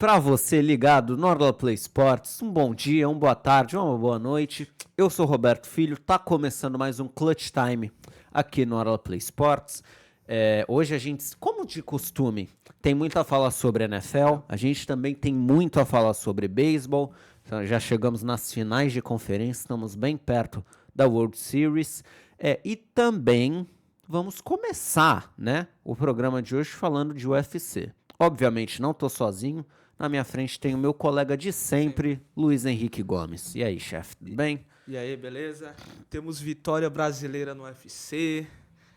Para você ligado no Orla Play Sports, um bom dia, uma boa tarde, uma boa noite. Eu sou Roberto Filho, tá começando mais um Clutch Time aqui no Orla Play Sports. Hoje a gente, como de costume, tem muito a falar sobre NFL, a gente também tem muito a falar sobre beisebol. Então, já chegamos nas finais de conferência, estamos bem perto da World Series. E também vamos começar, né, o programa de hoje falando de UFC. Obviamente não estou sozinho. Na minha frente tem o meu colega de sempre, Luiz Henrique Gomes. E aí, chefe, tudo bem? E aí, beleza? Temos vitória brasileira no UFC.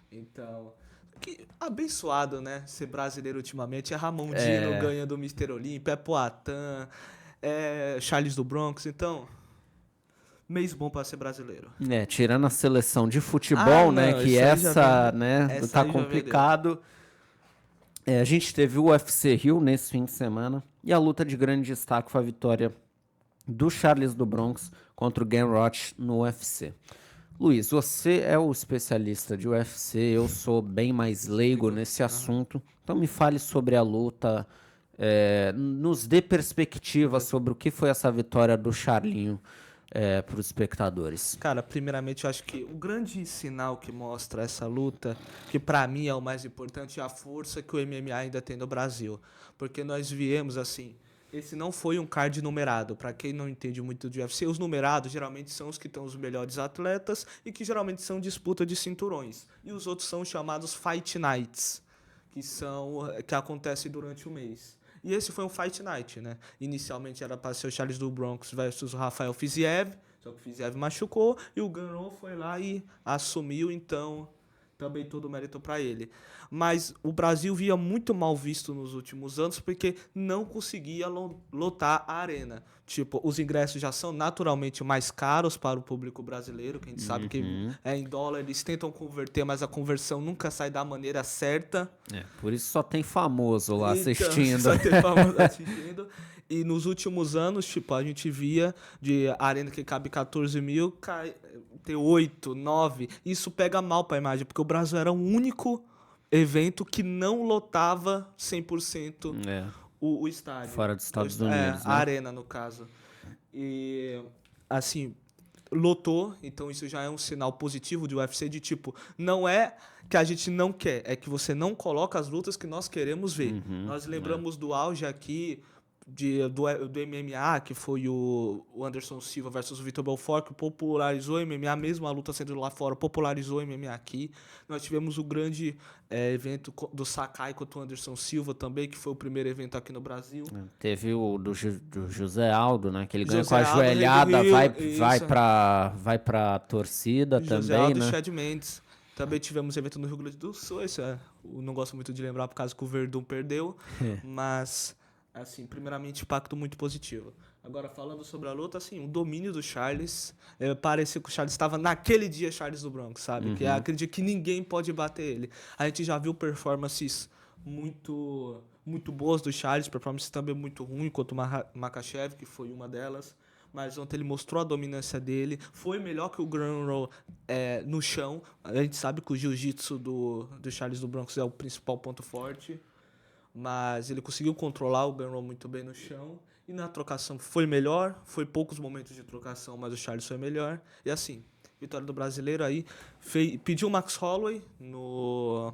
Então, que abençoado, né? Ser brasileiro ultimamente. É Ramon Dino ganha do Mr. Olímpia, é Poatan, é Charles do Bronx. Então, mês bom para ser brasileiro. Tirando a seleção de futebol, né, não, que isso aí já essa, vendeu. né, Essa tá aí já complicado. A gente teve o UFC Rio nesse fim de semana e a luta de grande destaque foi a vitória do Charles do Bronx contra o Gamrot no UFC. Luiz, você é o especialista de UFC, eu sou bem mais leigo nesse assunto, então me fale sobre a luta, nos dê perspectiva sobre o que foi essa vitória do Charlinho para os espectadores. Cara, primeiramente eu acho que o grande sinal que mostra essa luta, que pra mim é o mais importante, é a força que o MMA ainda tem no Brasil. Porque nós viemos assim, esse não foi um card numerado. Pra quem não entende muito de UFC, os numerados geralmente são os que estão os melhores atletas e que geralmente são disputa de cinturões. E os outros são chamados Fight Nights, que acontecem durante o mês. E esse foi um Fight Night, né? Inicialmente era para ser o Charles do Bronx versus o Rafael Fiziev, só que o Fiziev machucou e o Ganon foi lá e assumiu, então também todo o mérito para ele. Mas o Brasil via muito mal visto nos últimos anos porque não conseguia lotar a arena. Tipo, os ingressos já são naturalmente mais caros para o público brasileiro, que a gente sabe que em dólar eles tentam converter, mas a conversão nunca sai da maneira certa. Por isso só tem famoso lá Então, assistindo. só tem famoso assistindo. E nos últimos anos, tipo, a gente via de arena que cabe 14 mil, ter 8, 9. Isso pega mal pra imagem, porque o Brasil era o único evento que não lotava 100% o estádio. Fora dos Estados Unidos, né? A arena, no caso. E, assim, lotou, então isso já é um sinal positivo de UFC, de tipo, não é que a gente não quer, é que você não coloca as lutas que nós queremos ver. Nós lembramos do auge aqui do MMA, que foi o Anderson Silva versus o Vitor Belfort, que popularizou o MMA, mesmo a luta sendo lá fora, popularizou o MMA aqui. Nós tivemos o grande evento do Sakai contra o Anderson Silva também, que foi o primeiro evento aqui no Brasil. Teve o do José Aldo, né? Que ele ganhou com José a Aldo, joelhada, Rei do vai pra torcida José também, Aldo né? e Chad Mendes. Também tivemos evento no Rio Grande do Sul, eu não gosto muito de lembrar por causa que o Verdun perdeu, mas, assim, primeiramente, impacto muito positivo. Agora, falando sobre a luta, assim, o domínio do Charles, parecia que o Charles estava naquele dia Charles do Bronx, sabe? Que é aquele dia que ninguém pode bater ele. A gente já viu performances muito, muito boas do Charles, performances também muito ruins, contra o Makhachev, que foi uma delas. Mas ontem ele mostrou a dominância dele, foi melhor que o Granrow no chão. A gente sabe que o jiu-jitsu do Charles do Bronx é o principal ponto forte, mas ele conseguiu controlar o Granrow muito bem no chão. E na trocação foi melhor, foi poucos momentos de trocação, mas o Charles foi melhor. E assim, vitória do brasileiro aí, pediu o Max Holloway no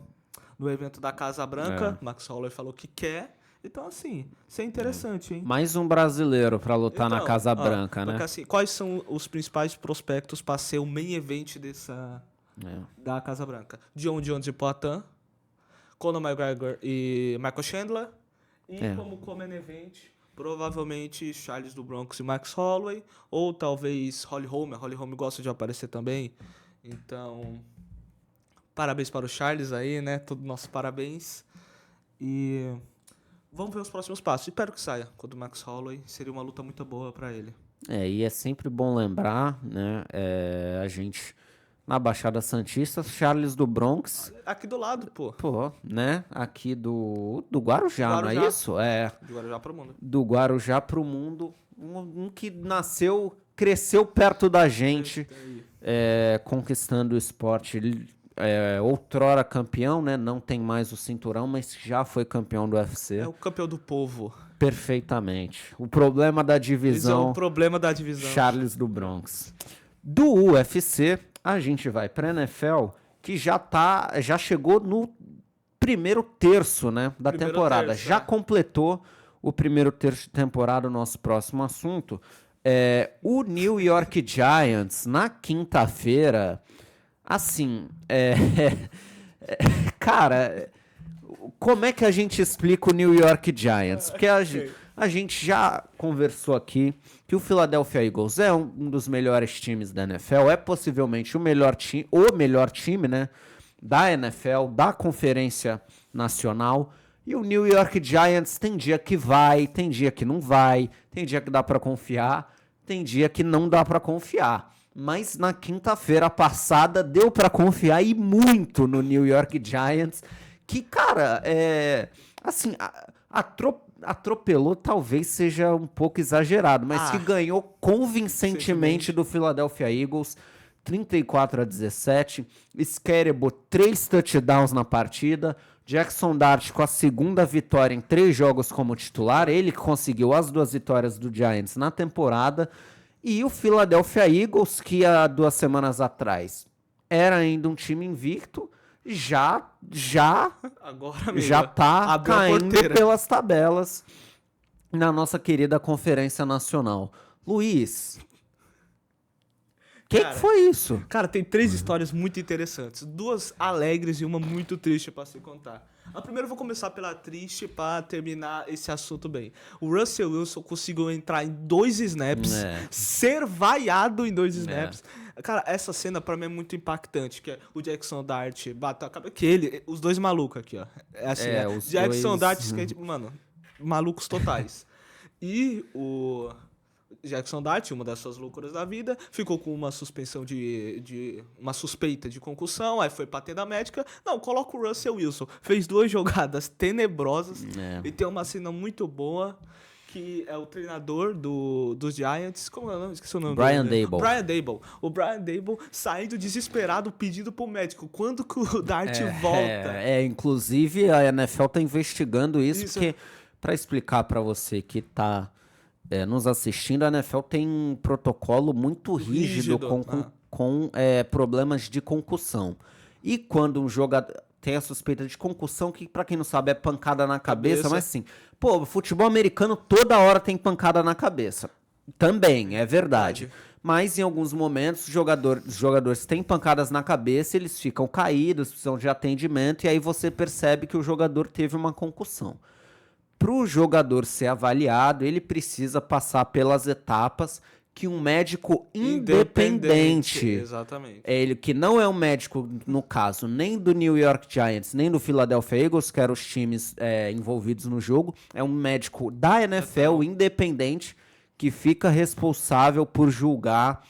evento da Casa Branca, Max Holloway falou que quer. Então, assim, isso é interessante, hein? Mais um brasileiro pra lutar na Casa Branca, né? Porque, assim, quais são os principais prospectos para ser o main event da Casa Branca? John Jones e Poatan, Conor McGregor e Michael Chandler, e como main event, provavelmente Charles do Bronx e Max Holloway, ou talvez Holly Holm. Holly Holm gosta de aparecer também. Então, parabéns para o Charles aí, né? Todo nosso parabéns. E vamos ver os próximos passos. Espero que saia contra o Max Holloway. Seria uma luta muito boa pra ele. E é sempre bom lembrar, né? A gente, na Baixada Santista, Charles do Bronx. Aqui do lado, pô. Pô, né? Aqui do Guarujá, não é isso? Do Guarujá pro mundo. Do Guarujá pro mundo. Um que nasceu, cresceu perto da gente, conquistando o esporte. Outrora campeão, né? Não tem mais o cinturão, mas já foi campeão do UFC. É o campeão do povo. Perfeitamente. O problema da Esse é divisão o problema da divisão. Charles do Bronx. Do UFC, a gente vai para NFL, que já chegou no primeiro terço, né, da Primeiro temporada. terço, Já é. completou o primeiro terço de temporada, o nosso próximo assunto. O New York Giants, na quinta-feira, assim, cara, como é que a gente explica o New York Giants? Porque a gente já conversou aqui que o Philadelphia Eagles é um dos melhores times da NFL, é possivelmente o melhor time, né, da NFL, da Conferência Nacional. E o New York Giants tem dia que vai, tem dia que não vai, tem dia que dá pra confiar, tem dia que não dá pra confiar. Mas na quinta-feira passada deu pra confiar e muito no New York Giants, que, cara, assim, atropelou talvez seja um pouco exagerado, mas que ganhou convincentemente do Philadelphia Eagles, 34-17. Scaribo, 3 touchdowns na partida. Jackson Dart com a segunda vitória em 3 jogos como titular. Ele conseguiu as 2 vitórias do Giants na temporada. E o Philadelphia Eagles, que há 2 semanas atrás era ainda um time invicto, Agora já tá abriu a caindo porteira. pelas tabelas na nossa querida Conferência Nacional. Luiz, que foi isso? Cara, tem 3 histórias muito interessantes. 2 alegres e uma muito triste pra se contar. A primeira eu vou começar pela triste pra terminar esse assunto bem. O Russell Wilson conseguiu entrar em 2 snaps, ser vaiado em 2 snaps. Cara, essa cena pra mim é muito impactante, que é o Jackson Dart bateu a cabeça, os 2 malucos aqui, ó. Os Jackson Dart, mano, malucos totais. E o Jackson Dart, uma das suas loucuras da vida, ficou com uma suspensão uma suspeita de concussão, aí foi pra tenda médica. Não, coloca o Russell Wilson. Fez 2 jogadas tenebrosas e tem uma cena muito boa, que é o treinador dos Giants. Como é o nome? Esqueci o nome Brian dele. Daboll. Brian Daboll. O Brian Daboll saindo desesperado, pedindo pro médico quando que o Dart volta. Inclusive a NFL tá investigando isso. Porque, pra explicar pra você que tá nos assistindo, a NFL tem um protocolo muito rígido com problemas de concussão. E quando um jogador tem a suspeita de concussão, que pra quem não sabe é pancada na cabeça, mas assim, futebol americano toda hora tem pancada na cabeça. Também, é verdade. Mas em alguns momentos os jogadores têm pancadas na cabeça, eles ficam caídos, precisam de atendimento, e aí você percebe que o jogador teve uma concussão. Para o jogador ser avaliado, ele precisa passar pelas etapas que um médico independente, exatamente, ele que não é um médico, no caso, nem do New York Giants, nem do Philadelphia Eagles, que eram os times envolvidos no jogo, é um médico da NFL independente que fica responsável por julgar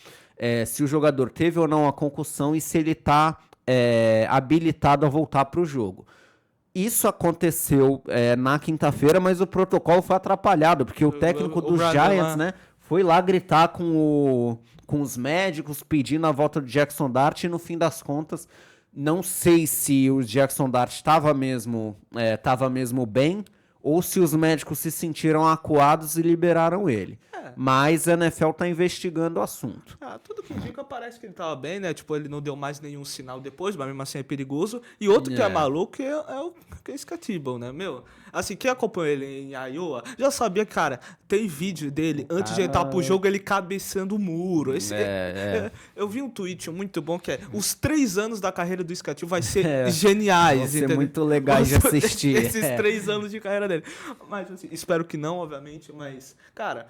se o jogador teve ou não a concussão e se ele está habilitado a voltar para o jogo. Isso aconteceu na quinta-feira, mas o protocolo foi atrapalhado, porque o técnico dos Giants, né, foi lá gritar com os médicos, pedindo a volta do Jackson Dart, e no fim das contas, não sei se o Jackson Dart estava mesmo bem, ou se os médicos se sentiram acuados e liberaram ele. Mas a NFL tá investigando o assunto. Tudo que indica parece que ele tava bem, né? Tipo, ele não deu mais nenhum sinal depois, mas mesmo assim é perigoso. E outro que é maluco é o Case Keenum, né? Meu, assim, quem acompanhou ele em Iowa já sabia, cara, tem vídeo dele, antes de entrar pro jogo, ele cabeçando o muro. Eu vi um tweet muito bom que os 3 anos da carreira do Keenum vai ser geniais. Vai ser muito legais de assistir. Esses 3 anos de carreira dele. Mas, assim, espero que não, obviamente, mas, cara...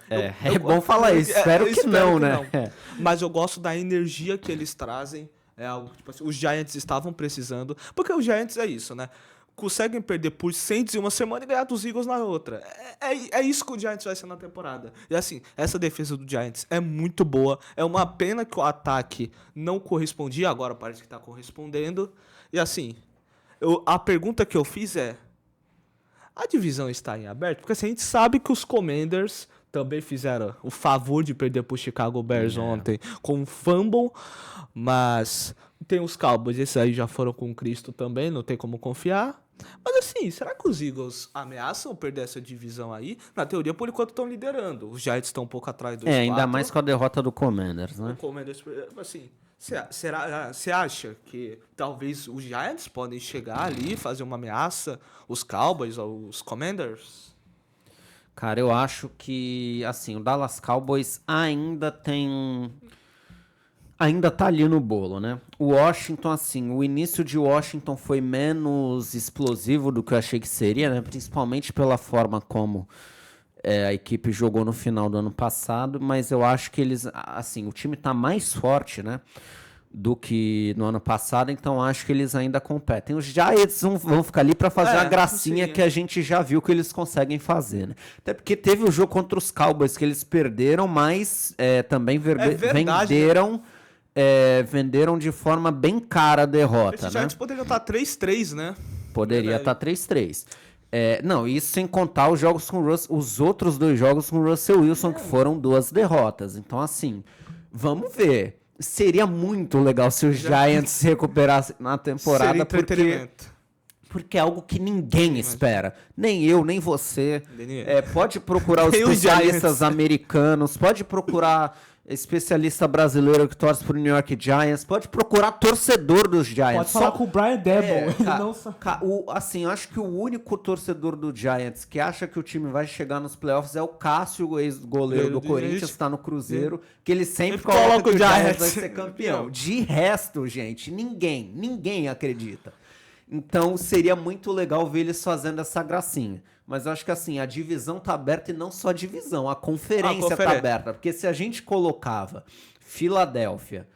É bom falar isso, espero que não, né? Mas eu gosto da energia que eles trazem. É algo, tipo assim, os Giants estavam precisando. Porque os Giants é isso, né? Conseguem perder por Saints em uma semana e ganhar dos Eagles na outra. É isso que o Giants vai ser na temporada. E assim, essa defesa do Giants é muito boa. É uma pena que o ataque não correspondia, agora parece que tá correspondendo. E assim, a pergunta que eu fiz a divisão está em aberto? Porque assim, a gente sabe que os Commanders também fizeram o favor de perder pro Chicago Bears ontem com um fumble, mas tem os Cowboys, esses aí já foram com Cristo também, não tem como confiar. Mas assim, será que os Eagles ameaçam perder essa divisão aí? Na teoria, por enquanto, estão liderando. Os Giants estão um pouco atrás dos Ainda mais com a derrota do Commanders, né? O Commanders, assim, você acha que talvez os Giants podem chegar ali, fazer uma ameaça, os Cowboys ou os Commanders? Cara, eu acho que, assim, o Dallas Cowboys ainda tem... Ainda tá ali no bolo, né? O Washington, assim, o início de Washington foi menos explosivo do que eu achei que seria, né? Principalmente pela forma como a equipe jogou no final do ano passado, mas eu acho que eles, assim, o time tá mais forte, né? Do que no ano passado, então acho que eles ainda competem. Os Giants vão ficar ali para fazer a gracinha que a gente já viu que eles conseguem fazer, né? Até porque teve o jogo contra os Cowboys que eles perderam, mas também venderam... Né? Venderam de forma bem cara a derrota. Esse Giants poderia estar 3-3, né? Poderia estar 3-3. Não, isso sem contar os jogos com os outros 2 jogos com o Russell Wilson, que foram 2 derrotas. Então, assim, vamos ver. Seria muito legal se os Giants se recuperassem na temporada, porque é algo que ninguém espera. Nem eu, nem você. Pode procurar os especialistas americanos, pode procurar especialista brasileiro que torce pro New York Giants, pode procurar torcedor dos Giants. Pode falar com o Brian Debo. Assim, eu acho que o único torcedor do Giants que acha que o time vai chegar nos playoffs é o Cássio, o ex-goleiro do Corinthians, que está no Cruzeiro, que ele sempre coloca que o Giants vai ser campeão. De resto, gente, ninguém acredita. Então, seria muito legal ver eles fazendo essa gracinha. Mas eu acho que assim, a divisão tá aberta e não só a divisão, a conferência tá aberta. Porque se a gente colocava Filadélfia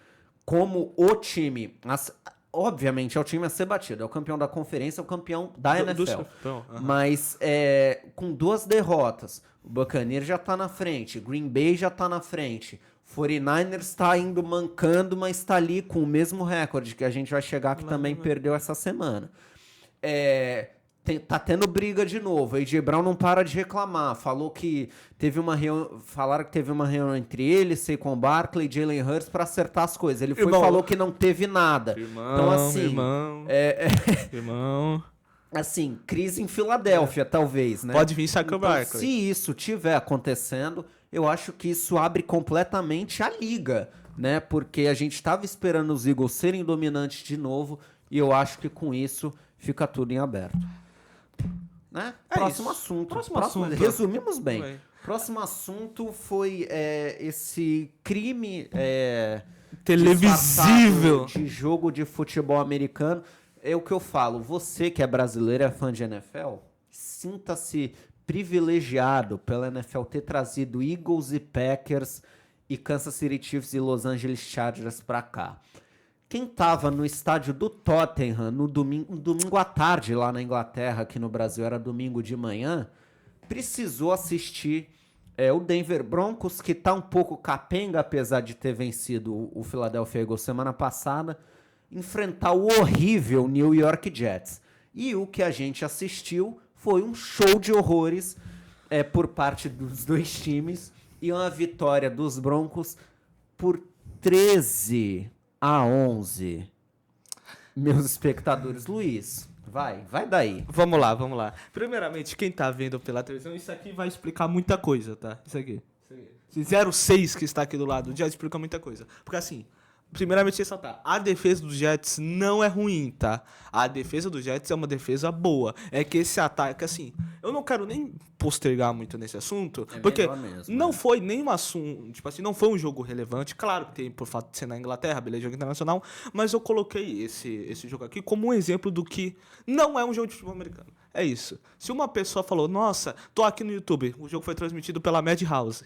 como o time... Obviamente, é o time a ser batido. É o campeão da conferência, é o campeão da NFL. Mas com 2 derrotas, o Buccaneers já tá na frente, Green Bay já tá na frente, 49ers tá indo mancando, mas tá ali com o mesmo recorde que a gente vai chegar, que também perdeu essa semana. Tá tendo briga de novo. A AJ Brown não para de reclamar. Falaram que teve uma reunião entre ele, Saquon Barkley e Jalen Hurts para acertar as coisas. Ele falou que não teve nada. Então, assim... Irmão... Assim, crise em Filadélfia, talvez, né? Pode vir Saquon Barkley. Se isso tiver acontecendo, eu acho que isso abre completamente a liga, né? Porque a gente estava esperando os Eagles serem dominantes de novo e eu acho que com isso fica tudo em aberto. Né? Próximo assunto. Resumimos bem. Próximo assunto foi esse crime televisível de jogo de futebol americano. É o que eu falo. Você que é brasileiro, é fã de NFL, sinta-se privilegiado pela NFL ter trazido Eagles e Packers e Kansas City Chiefs e Los Angeles Chargers pra cá. Quem tava no estádio do Tottenham no domingo à tarde lá na Inglaterra, aqui no Brasil era domingo de manhã, precisou assistir o Denver Broncos, que tá um pouco capenga, apesar de ter vencido o Philadelphia Eagles semana passada, enfrentar o horrível New York Jets. E o que a gente assistiu foi um show de horrores por parte dos 2 times e uma vitória dos Broncos por 13-11. Meus espectadores, Luiz, vai daí. Vamos lá. Primeiramente, quem tá vendo pela televisão, isso aqui vai explicar muita coisa, tá? Isso aqui. Esse 06 que está aqui do lado já explica muita coisa. Porque assim, primeiramente ressaltar, a defesa dos Jets não é ruim, tá? A defesa dos Jets é uma defesa boa. É que esse ataque, assim, eu não quero nem postergar muito nesse assunto, porque não foi nenhum assunto, tipo assim, não foi um jogo relevante. Claro que tem por fato de ser na Inglaterra, beleza, jogo internacional, mas eu coloquei esse jogo aqui como um exemplo do que não é um jogo de futebol americano. É isso. Se uma pessoa falou, nossa, tô aqui no YouTube, o jogo foi transmitido pela Madhouse.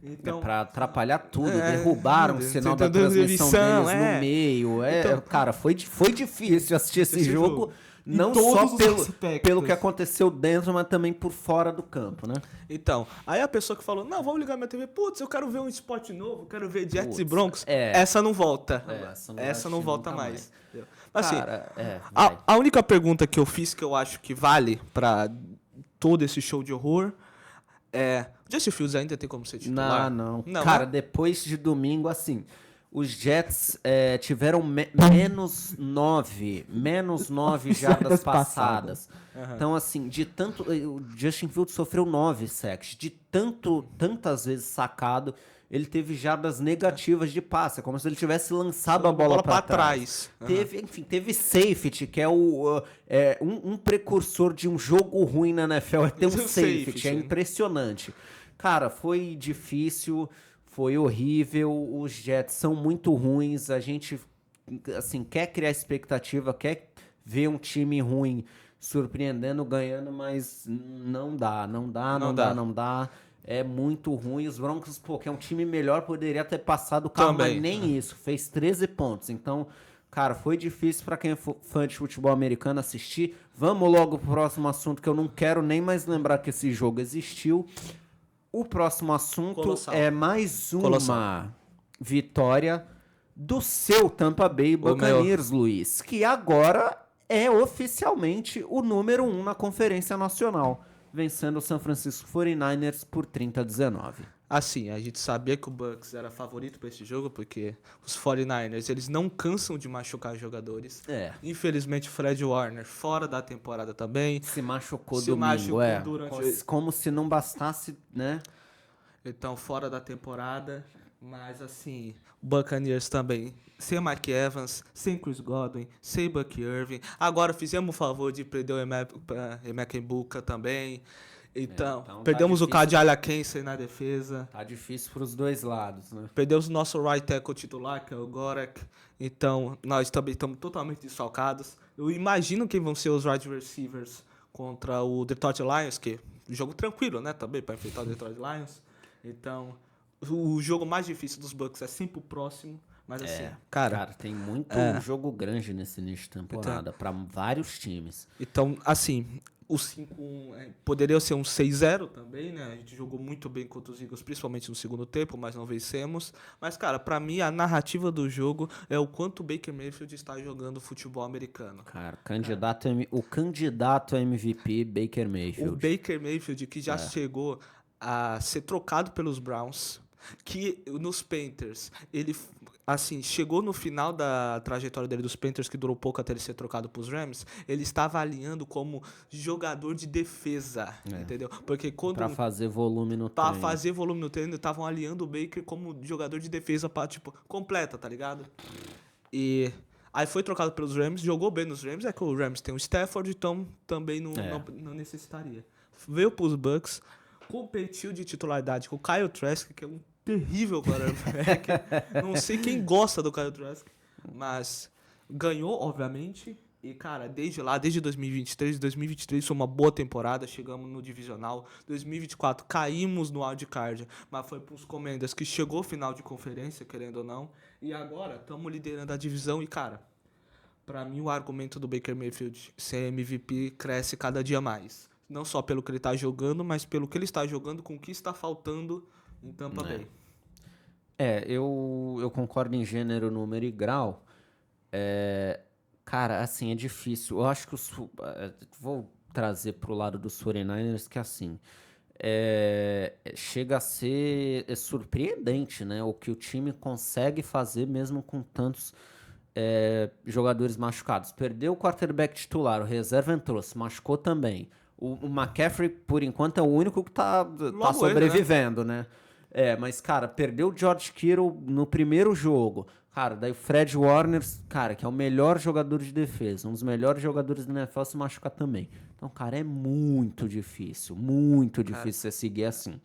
Então, pra atrapalhar tudo, derrubaram o sinal da transmissão deles no meio. Então, cara, foi difícil assistir esse jogo, não só pelo que aconteceu dentro, mas também por fora do campo, né? Então, aí a pessoa que falou, não, vamos ligar minha TV, putz, eu quero ver um esporte novo, quero ver Jets e Broncos, essa não volta. Essa não volta mais. Assim, cara, a única pergunta que eu fiz que eu acho que vale pra todo esse show de horror Justin Fields ainda tem como ser titular? Não. Cara, depois de domingo, assim, Os Jets tiveram menos 9 jardas passadas. Então, assim, de tanto. O Justin Fields sofreu 9 sacks. De tantas vezes sacado, ele teve jardas negativas de passe. É como se ele tivesse lançado a bola para trás. Teve safety, que é um precursor de um jogo ruim na NFL. É ter um safety. É impressionante. Cara, foi difícil. Foi horrível, os Jets são muito ruins, a gente, assim, quer criar expectativa, quer ver um time ruim surpreendendo, ganhando, mas não dá. É muito ruim. Os Broncos, pô, que é um time melhor, poderia ter passado o carro, mas nem isso, fez 13 pontos. Então, cara, foi difícil pra quem é fã de futebol americano assistir. Vamos logo pro próximo assunto, que eu não quero nem mais lembrar que esse jogo existiu. O próximo assunto é mais uma vitória do seu Tampa Bay Buccaneers, Luiz, que agora é oficialmente o número 1 na Conferência Nacional, vencendo o San Francisco 49ers por 30-19. Assim, a gente sabia que o Bucs era favorito para esse jogo, porque os 49ers, eles não cansam de machucar jogadores. Infelizmente, o Fred Warner, fora da temporada também. Se machucou durante... Como se não bastasse, né? Então, fora da temporada. Mas, assim, o Buccaneers também, sem Mike Evans, sem Chris Godwin, sem Bucky Irving. Agora, fizemos o favor de perder o Emeka também. Então perdemos o Kadiala Kensey na defesa. Tá difícil pros dois lados, né? Perdemos o nosso right tackle titular, que é o Gorek. Então, nós também estamos totalmente desfalcados. Eu imagino quem vão ser os wide receivers contra o Detroit Lions, que é um jogo tranquilo, né? Também, para enfrentar o Detroit Lions. Então, o jogo mais difícil dos Bucs é sempre o próximo. Mas assim, cara, tem muito jogo grande nesse início de temporada, para vários times. Então, assim... O 5-1 poderia ser um 6-0 também, né? A gente jogou muito bem contra os Eagles, principalmente no segundo tempo, mas não vencemos. Mas, cara, pra mim, a narrativa do jogo é o quanto o Baker Mayfield está jogando futebol americano. Cara, o candidato a MVP, Baker Mayfield. O Baker Mayfield, que já chegou a ser trocado pelos Browns, que nos Panthers, ele... Assim, chegou no final da trajetória dele dos Panthers, que durou pouco até ele ser trocado para os Rams, ele estava alinhando como jogador de defesa, entendeu? Porque quando... Pra fazer volume no treino. Pra fazer volume no treino, estavam alinhando o Baker como jogador de defesa pra, tipo, completa, tá ligado? E aí foi trocado pelos Rams, jogou bem nos Rams, é que o Rams tem o Stafford, então também não necessitaria. Veio pros Bucks, competiu de titularidade com o Kyle Trask, que é um terrível quarterback. Não sei quem gosta do Kyle Trask, mas ganhou, obviamente. E, cara, desde 2023 foi uma boa temporada. Chegamos no divisional. 2024 caímos no wildcard, mas foi pros Commanders, que chegou final de conferência, querendo ou não. E agora estamos liderando a divisão. E, cara, pra mim o argumento do Baker Mayfield ser MVP cresce cada dia mais. Não só pelo que ele tá jogando, mas pelo que ele está jogando, com o que está faltando em Tampa Bay. Eu concordo em gênero, número e grau. Cara, assim, é difícil. Eu acho que vou trazer pro lado dos 49ers que, assim, chega a ser surpreendente, né? O que o time consegue fazer mesmo com tantos jogadores machucados. Perdeu o quarterback titular, o reserva entrou, se machucou também. O McCaffrey, por enquanto, é o único que tá sobrevivendo, né? Mas, cara, perdeu o George Kittle no primeiro jogo. Cara, daí o Fred Warner, cara, que é o melhor jogador de defesa, um dos melhores jogadores da NFL, se machucar também. Então, cara, é muito difícil você seguir assim.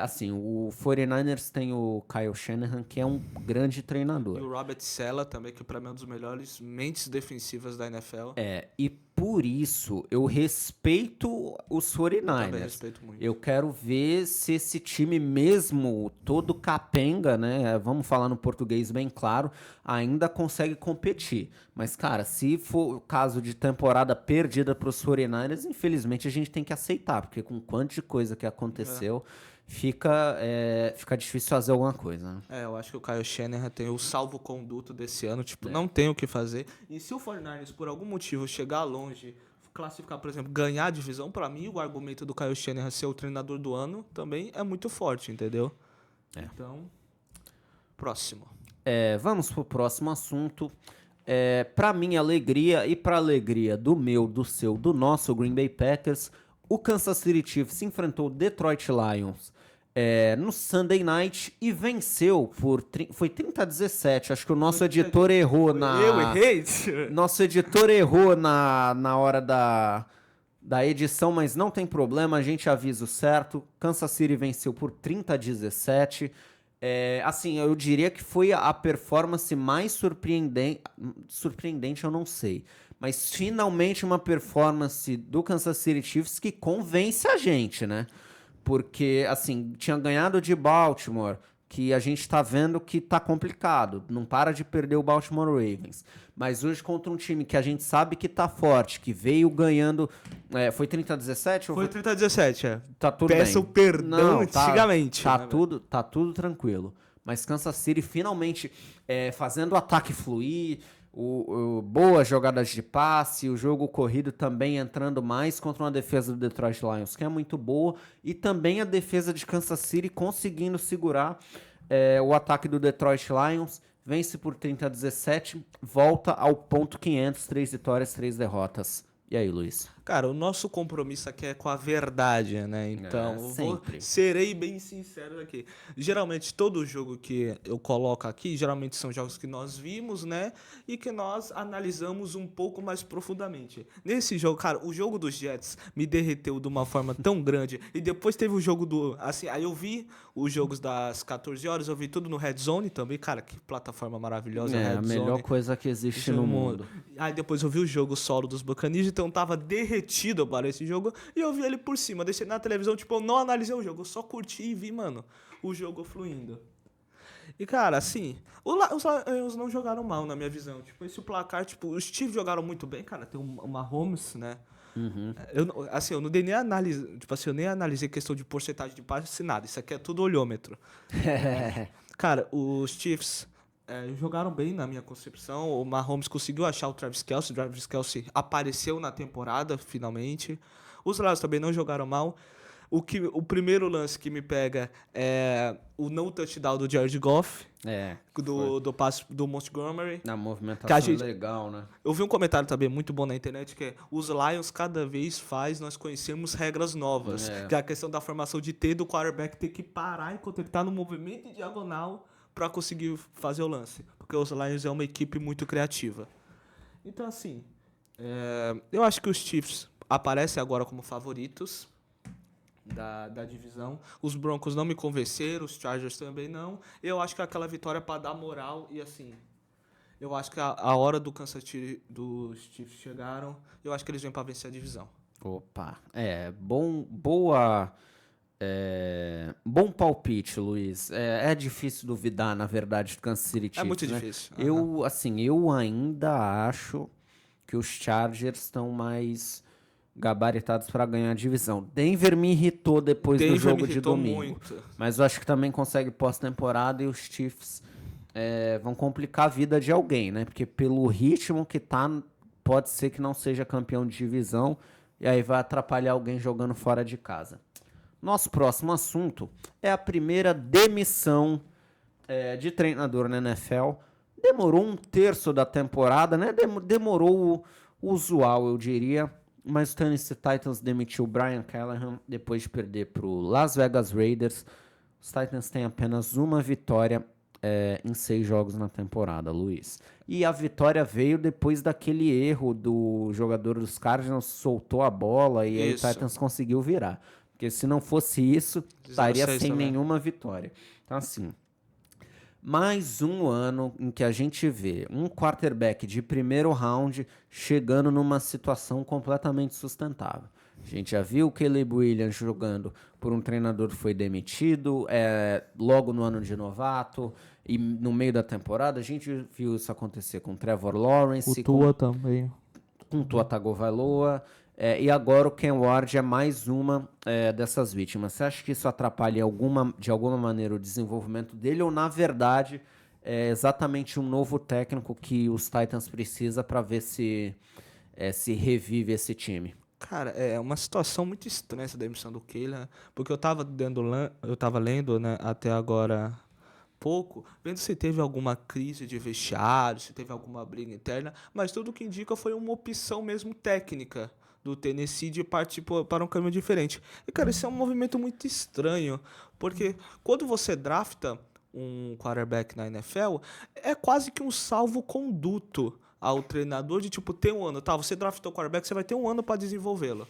Assim, o 49ers tem o Kyle Shanahan, que é um grande treinador. E o Robert Saleh também, que pra mim é um dos melhores mentes defensivas da NFL. E por isso eu respeito os 49ers. Eu também respeito muito. Eu quero ver se esse time mesmo, todo capenga, né? Vamos falar no português bem claro, ainda consegue competir. Mas, cara, se for o caso de temporada perdida para os 49ers, infelizmente a gente tem que aceitar, porque com quanto de coisa que aconteceu... Fica difícil fazer alguma coisa, né? Eu acho que o Kyle Shanahan tem o salvo-conduto desse ano, não tem o que fazer. E se o 49ers, por algum motivo, chegar longe, classificar, por exemplo, ganhar a divisão, pra mim, o argumento do Kyle Shanahan ser o treinador do ano também é muito forte, entendeu? Então, próximo. Vamos pro próximo assunto. Para minha alegria e para alegria do meu, do seu, do nosso Green Bay Packers, o Kansas City Chiefs se enfrentou o Detroit Lions no Sunday Night e venceu foi 30-17. Acho que o nosso editor errou Eu errei? nosso editor errou na hora da edição, mas não tem problema, a gente avisa o certo. Kansas City venceu por 30-17. Assim, eu diria que foi a performance mais surpreendente, eu não sei. Mas finalmente uma performance do Kansas City Chiefs que convence a gente, né? Porque, assim, tinha ganhado de Baltimore, que a gente tá vendo que tá complicado. Não para de perder o Baltimore Ravens. Mas hoje contra um time que a gente sabe que tá forte, que veio ganhando... foi 30-17? Foi 30-17, é. Tá tudo Peço bem. perdão Não, antigamente. tá tudo tranquilo. Mas Kansas City finalmente fazendo o ataque fluir, boas jogadas de passe, o jogo corrido também entrando mais contra uma defesa do Detroit Lions, que é muito boa, e também a defesa de Kansas City conseguindo segurar o ataque do Detroit Lions, vence por 30-17, volta ao ponto 500, 3 vitórias, 3 derrotas. E aí, Luiz? Cara, o nosso compromisso aqui é com a verdade, né? Então, serei bem sincero aqui. Geralmente, todo jogo que eu coloco aqui, geralmente são jogos que nós vimos, né? E que nós analisamos um pouco mais profundamente. Nesse jogo, cara, o jogo dos Jets me derreteu de uma forma tão grande. E depois teve o jogo do... Assim, aí eu vi os jogos das 14 horas, eu vi tudo no Red Zone também. Cara, que plataforma maravilhosa, Red A melhor Zone. coisa que existe no mundo. Aí depois eu vi o jogo solo dos Buccaneers, então tava derretido para esse jogo, e eu vi ele por cima, deixei na televisão, tipo, eu não analisei o jogo, eu só curti e vi, mano, o jogo fluindo. E, cara, assim, os Lions não jogaram mal, na minha visão, tipo, esse placar, tipo, os Chiefs jogaram muito bem, cara, tem o Mahomes, né, eu não dei nem análise, tipo assim, eu nem analisei questão de porcentagem de passe, nada, isso aqui é tudo olhômetro. Cara, os Chiefs... jogaram bem na minha concepção. O Mahomes conseguiu achar o Travis Kelce. O Travis Kelce apareceu na temporada, finalmente. Os Lions também não jogaram mal. O primeiro lance que me pega é o não touchdown do Jared Goff. Do passe do Montgomery. Na movimentação legal, né? Eu vi um comentário também muito bom na internet que é: os Lions cada vez nós conhecemos regras novas. Que é a questão da formação de T do quarterback ter que parar enquanto ele tá no movimento de diagonal para conseguir fazer o lance, porque os Lions é uma equipe muito criativa. Então, assim, eu acho que os Chiefs aparecem agora como favoritos da divisão. Os Broncos não me convenceram, os Chargers também não. Eu acho que é aquela vitória para dar moral e, assim, eu acho que a hora do Kansas City dos Chiefs chegaram, eu acho que eles vêm para vencer a divisão. Opa, bom palpite, Luiz. É difícil duvidar, na verdade, do Kansas City Chiefs. É muito né? difícil. Eu ainda acho que os Chargers estão mais gabaritados para ganhar a divisão. Denver me irritou depois do jogo de domingo. Muito. Mas eu acho que também consegue pós-temporada e os Chiefs vão complicar a vida de alguém, né? Porque pelo ritmo que tá, pode ser que não seja campeão de divisão e aí vai atrapalhar alguém jogando fora de casa. Nosso próximo assunto é a primeira demissão de treinador na NFL. Demorou um terço da temporada, né? Demorou o usual, eu diria. Mas o Tennessee Titans demitiu o Brian Callahan depois de perder para o Las Vegas Raiders. Os Titans têm apenas uma vitória em 6 jogos na temporada, Luiz. E a vitória veio depois daquele erro do jogador dos Cardinals, soltou a bola e aí o Titans conseguiu virar. Porque se não fosse isso, estaria sem nenhuma vitória. Então, assim, mais um ano em que a gente vê um quarterback de primeiro round chegando numa situação completamente sustentável. A gente já viu o Caleb Williams jogando por um treinador que foi demitido, logo no ano de novato, e no meio da temporada a gente viu isso acontecer com Trevor Lawrence. O Tua também. Com Tua Tagovailoa. E agora o Ken Ward é mais uma dessas vítimas. Você acha que isso atrapalha de alguma maneira o desenvolvimento dele ou, na verdade, é exatamente um novo técnico que os Titans precisam para ver se revive esse time? Cara, é uma situação muito estranha essa demissão do Kehler, porque eu tava lendo, né, até agora pouco, vendo se teve alguma crise de vestiário, se teve alguma briga interna, mas tudo que indica foi uma opção mesmo técnica do Tennessee de partir para um caminho diferente. E, cara, esse é um movimento muito estranho, porque quando você drafta um quarterback na NFL, é quase que um salvo-conduto ao treinador de, tipo, ter um ano, tá? Você draftou o quarterback, você vai ter um ano para desenvolvê-lo.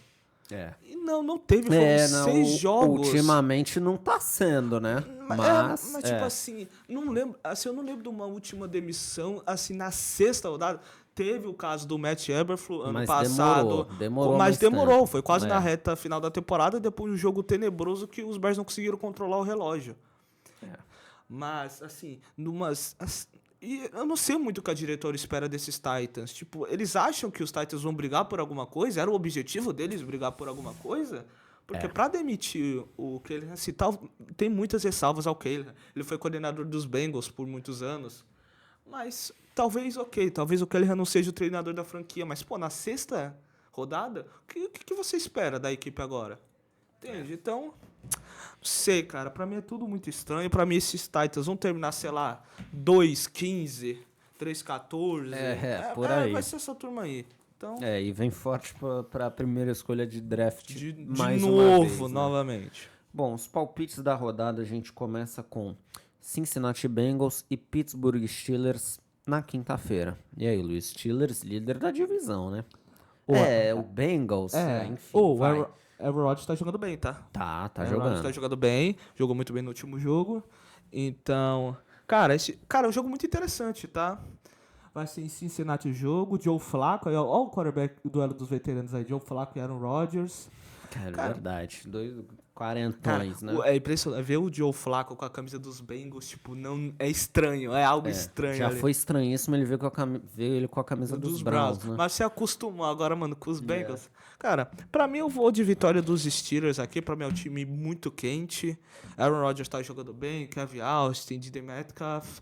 É. E não teve, foram Não, 6 jogos. ultimamente não tá sendo, né? Mas tipo assim, não lembro, assim, eu não lembro de uma última demissão, assim, na sexta rodada. Teve o caso do Matt Eberflus ano Mas passado. demorou Mas mais demorou, tempo. foi quase na É. reta final da temporada, depois de um jogo tenebroso que os Bears não conseguiram controlar o relógio. Mas, assim, e eu não sei muito o que a diretora espera desses Titans. Tipo, eles acham que os Titans vão brigar por alguma coisa? Era o objetivo deles brigar por alguma coisa? Porque pra demitir o Callahan, se tal, tem muitas ressalvas ao Callahan. Ele foi coordenador dos Bengals por muitos anos. Mas talvez o Callahan não seja o treinador da franquia. Mas, pô, na sexta rodada, o que você espera da equipe agora? Entende? Então, não sei, cara. Pra mim é tudo muito estranho. Pra mim esses Titans vão terminar, sei lá, 2-15, 3-14. Por aí. Vai ser essa turma aí. Então, E vem forte pra primeira escolha de draft de mais uma novo, vez, né? novamente. Bom, os palpites da rodada a gente começa com Cincinnati Bengals e Pittsburgh Steelers na quinta-feira. E aí, Luiz? Steelers, líder da divisão, né? O Bengals, enfim, O vai. Aaron Rodgers tá jogando bem, tá? Tá Aaron jogando. Rodgers tá jogando bem. Jogou muito bem no último jogo. Então, cara, é um jogo muito interessante, tá? Vai ser em Cincinnati o jogo. Joe Flacco, olha o quarterback do duelo dos veteranos aí. Joe Flacco e Aaron Rodgers. Cara, verdade. 2 Cara, quarentões, né? é impressionante. Ver o Joe Flacco com a camisa dos Bengals, tipo, não é estranho. É algo estranho Já ali. foi estranhíssimo ele ver ele com a camisa dos Browns, né? Mas você acostumou agora, mano, com os Bengals. Cara, pra mim eu vou de vitória dos Steelers aqui. Pra mim é um time muito quente. Aaron Rodgers tá jogando bem. Kevin Austin, D.D. Metcalf.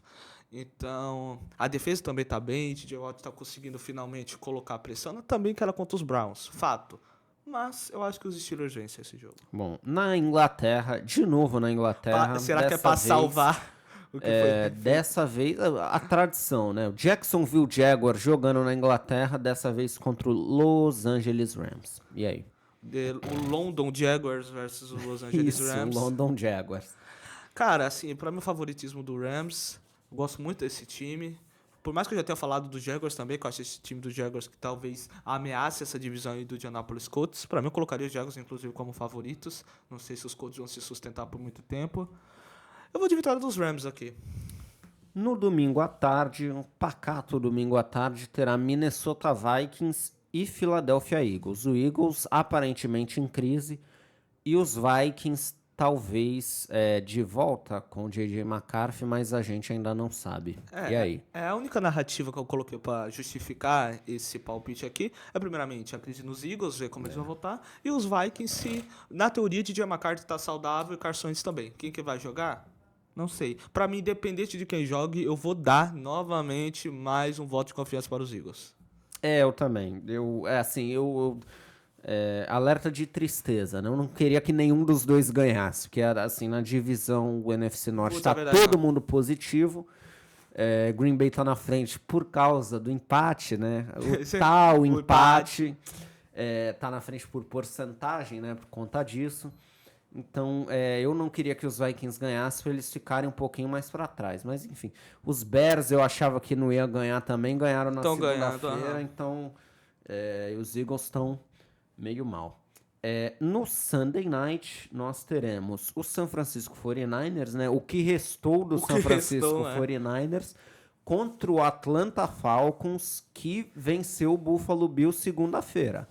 Então, a defesa também tá bem. T.J. Watt tá conseguindo finalmente colocar a pressão. Também que era contra os Browns, fato. Mas eu acho que os Steelers vencem esse jogo. Bom, na Inglaterra, de novo na Inglaterra. Será que é pra dessa vez, salvar o que foi? Dessa vez, a tradição, né? O Jacksonville Jaguars jogando na Inglaterra, dessa vez contra o Los Angeles Rams. E aí? O London Jaguars versus o Los Angeles Rams. O London Jaguars. Cara, assim, pra mim o favoritismo do Rams, eu gosto muito desse time. Por mais que eu já tenha falado do Jaguars também, que eu acho esse time do Jaguars que talvez ameace essa divisão aí do Indianapolis Colts. Pra mim eu colocaria os Jaguars, inclusive, como favoritos. Não sei se os Colts vão se sustentar por muito tempo. Eu vou de vitória dos Rams aqui. No domingo à tarde, um pacato domingo à tarde, terá Minnesota Vikings e Philadelphia Eagles. O Eagles aparentemente em crise e os Vikings talvez de volta com o J.J. McCarthy, mas a gente ainda não sabe. E aí? É a única narrativa que eu coloquei pra justificar esse palpite aqui. É primeiramente a crise nos Eagles, ver como eles vão voltar. E os Vikings, se na teoria de J.J. McCarthy tá saudável e Carson Wentz também. Quem que vai jogar? Não sei. Pra mim, independente de quem jogue, eu vou dar novamente mais um voto de confiança para os Eagles. Eu também. Alerta de tristeza, né? Eu não queria que nenhum dos dois ganhasse, porque assim, na divisão o NFC Norte tá todo mundo positivo. Green Bay tá na frente por causa do empate, né? O empate. Tá na frente por porcentagem, né? Por conta disso. Então, eu não queria que os Vikings ganhassem para eles ficarem um pouquinho mais para trás. Mas, enfim, os Bears eu achava que não ia ganhar também, ganharam na segunda-feira. Então, os Eagles estão meio mal. No Sunday Night, nós teremos o San Francisco 49ers, né? O que restou do San Francisco 49ers contra o Atlanta Falcons, que venceu o Buffalo Bills segunda-feira.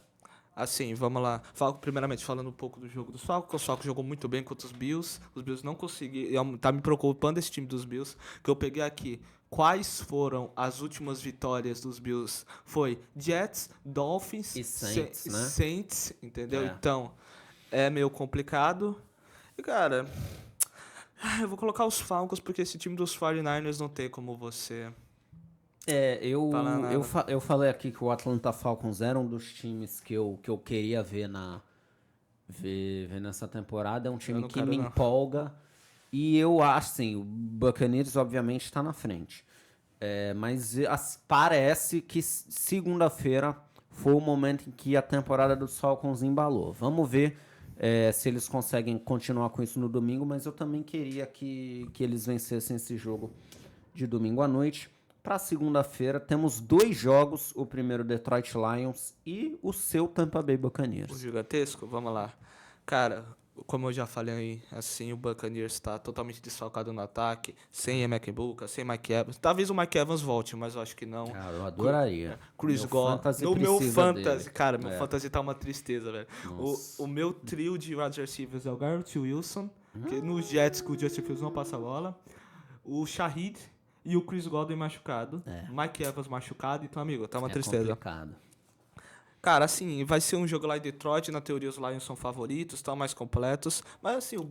Assim, vamos lá. Primeiramente, falando um pouco do jogo dos Falcons. O Falcons jogou muito bem contra os Bills. Os Bills não conseguiram. Tá me preocupando esse time dos Bills. Que eu peguei aqui. Quais foram as últimas vitórias dos Bills? Foi Jets, Dolphins e Saints, né? Saints, entendeu? Então, é meio complicado. E, cara, eu vou colocar os Falcons porque esse time dos 49ers não tem como você... Eu falei aqui que o Atlanta Falcons era um dos times que eu queria ver nessa temporada. É um time que me empolga. E eu acho, assim, o Buccaneers obviamente está na frente. Mas parece que segunda-feira foi o momento em que a temporada dos Falcons embalou. Vamos ver se eles conseguem continuar com isso no domingo, mas eu também queria que eles vencessem esse jogo de domingo à noite. Para segunda-feira, temos 2 jogos, o primeiro Detroit Lions e o seu Tampa Bay O Buccaneers. gigantesco, vamos lá. Cara, como eu já falei, assim, o Buccaneers está totalmente desfalcado no ataque, sem Emeka Egbuka, sem Mike Evans. Talvez o Mike Evans volte, mas eu acho que não. Cara, eu adoraria. Chris Meu Godwin. fantasy No meu precisa fantasy, dele. cara, meu fantasy tá uma tristeza, velho. Nossa. O meu trio de wide receivers é o Garrett Wilson, que nos Jets que o Justin Fields não passa a bola, o Shaheed e o Chris Godwin machucado, Mike Evans machucado, então, amigo, tá uma tristeza. Complicado. Cara, assim, vai ser um jogo lá em Detroit, na teoria os Lions são favoritos, estão mais completos, mas assim, o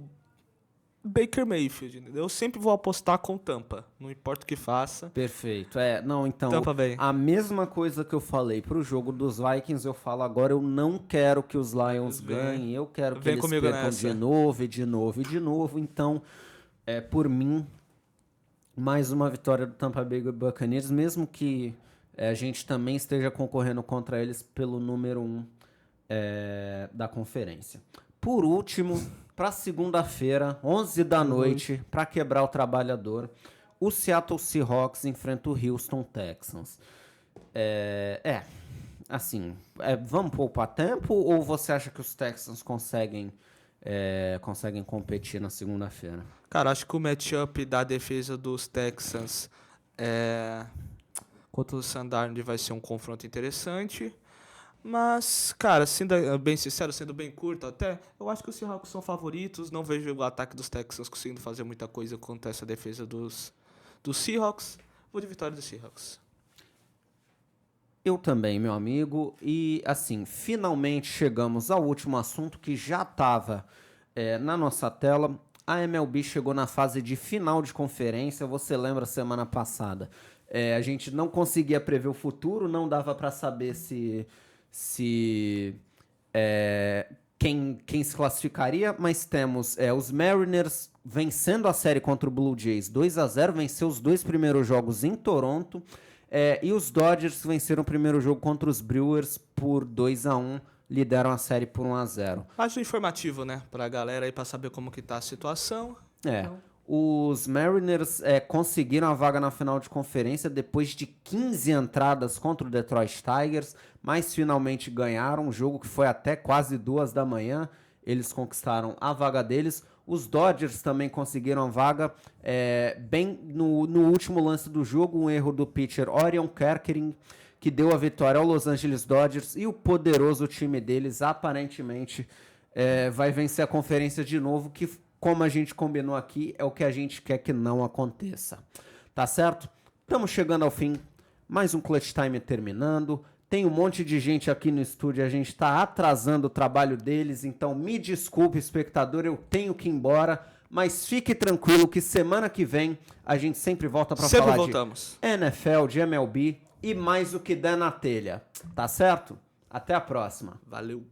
Baker Mayfield, entendeu? Eu sempre vou apostar com Tampa, não importa o que faça. Perfeito. Não, então, Tampa Bay. a mesma coisa que eu falei pro jogo dos Vikings, eu falo agora, eu não quero que os Lions ganhem, eu quero que Vem eles comigo percam nessa. de novo, e de novo, e de novo. Então, por mim, mais uma vitória do Tampa Bay Buccaneers, mesmo que a gente também esteja concorrendo contra eles pelo número 1 da conferência. Por último, para segunda-feira, 11 da noite, para quebrar o trabalhador, o Seattle Seahawks enfrenta o Houston Texans. Vamos poupar tempo ou você acha que os Texans conseguem competir na segunda-feira? Cara, acho que o matchup da defesa dos Texans contra o Sandarnold vai ser um confronto interessante. Mas, cara, sendo bem sincero, sendo bem curto até, eu acho que os Seahawks são favoritos. Não vejo o ataque dos Texans conseguindo fazer muita coisa contra essa defesa dos Seahawks. Vou de vitória dos Seahawks. Eu também, meu amigo. E, assim, finalmente chegamos ao último assunto que já estava na nossa tela. A MLB chegou na fase de final de conferência. Você lembra semana passada? A gente não conseguia prever o futuro, não dava para saber quem se classificaria, mas temos os Mariners vencendo a série contra o Blue Jays 2-0, venceu os 2 primeiros jogos em Toronto, e os Dodgers venceram o primeiro jogo contra os Brewers por 2-1, lideram a série por 1-0. Acho informativo, né, pra galera aí pra saber como que tá a situação. Os Mariners conseguiram a vaga na final de conferência depois de 15 entradas contra o Detroit Tigers, mas finalmente ganharam um jogo que foi até quase 2 da manhã. Eles conquistaram a vaga deles. Os Dodgers também conseguiram a vaga bem no último lance do jogo, um erro do pitcher Orion Kerkering, que deu a vitória ao Los Angeles Dodgers, e o poderoso time deles aparentemente vai vencer a conferência de novo, que, como a gente combinou aqui, é o que a gente quer que não aconteça. Tá certo? Estamos chegando ao fim. Mais um Clutch Time terminando. Tem um monte de gente aqui no estúdio, a gente está atrasando o trabalho deles, então me desculpe, espectador, eu tenho que ir embora, mas fique tranquilo que semana que vem a gente sempre volta para falar voltamos. de NFL, de MLB e mais o que der na telha. Tá certo? Até a próxima. Valeu.